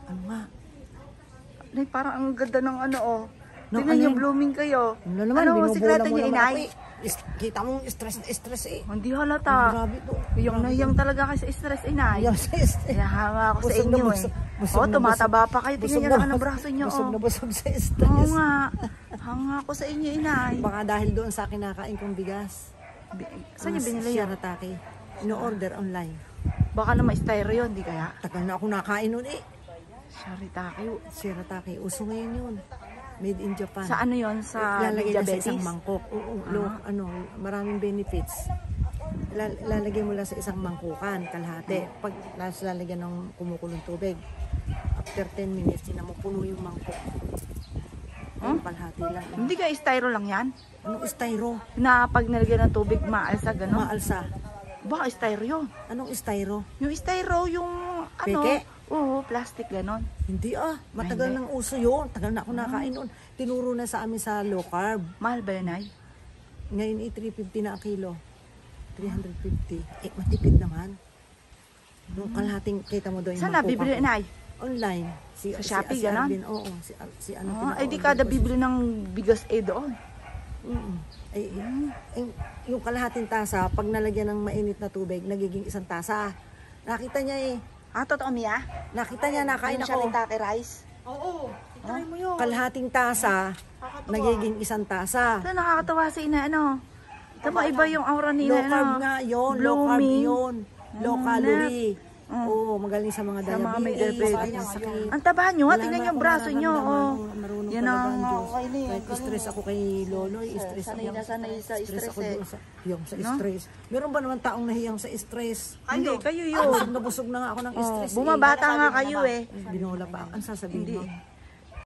Ano nga? Nay, parang ang ganda ng ano, oh. No, Tingnan niyo, ayun. blooming kayo. Ano naman, Ano, sikreto mo niyo, naman inay? ako eh. Kita mo stress na stress eh. Hindi Ang halata. grabe to. Hiyang na hiyang talaga kayo sa stress, inay. Yung stress eh. Kaya hanga ako sa Busog na inyo eh. busog. Busog Oh, na tumataba pa kayo. Tingnan niyo naman ang braso niyo, Busog oh. na busog sa Oo stress. nga. Hanga ako sa inyo, inay. Baka dahil doon sa kinakain kong bigas. Saan niyo binili yan? Shirataki. Ino-order online. Baka naman styro yun, di kaya? Tagal na ako nakain nun eh. Sharitaki. Shirataki. Uso ngayon yun. Made in Japan. Sa ano yun? Sa Lalagay na sa diabetes? isang mangkok. Oo, maraming benefits. Lalagay mo lang sa isang mangkukan, kalahati. Pag lalagyan ng kumukulong tubig, after 10 minutes, puno yung mangkok. Kalahati lang. Hindi ka styro lang yan? Anong styro? Na pag nilagyan ng tubig, maalsa, gano'n? Maalsa. Baka styro yun. Anong styro? Yung styro, yung ano? Peke? Oo, plastic, gano'n. Hindi matagal ng uso yun. Tagal na ako nakain noon. Tinuro na sa amin sa low carb. Mahal ba yun, ay? Ngayon 350 na ang kilo. 350. Eh, matipid naman. Yung kalahating, kita mo doon yung Saan nabibili na, ay? Online. Sa Shopee, si ganon? Arvin, oo. Si Ay, di kada bibili ng bigas doon. Ay, yung kalahating tasa, pag nalagyan ng mainit na tubig, nagiging isang tasa. Nakita niya eh. Totoo, Mia? Nakita niya, nakain ako. Sharitaki rice? Oo. Try mo yun. Kalahating tasa, nagiging isang tasa. Ito, nakakatawa si ina, ano? Ito ba, iba yung aura ni Low ina, carb ano? nga yun. Low carb Blooming. yun. Low calorie. Oo, magaling sa mga Sa mga may diabetes. diabetes. Sakit. Ang taba nyo, Wala tingnan na yung akong braso nyo. Oh. Marunong Yan talaga ang ang Diyos. okay na yun. Kahit stress ako kay Lolo, stress Sanay ako. na sanay sa stress ako eh. doon sa, yung sa stress. Meron ba naman taong nahiyang sa stress? Hindi, kayo yun. Busog na nga ako ng stress. Bumabata nga kayo eh. Binola pa. Ang sasabihin Hindi mo? eh.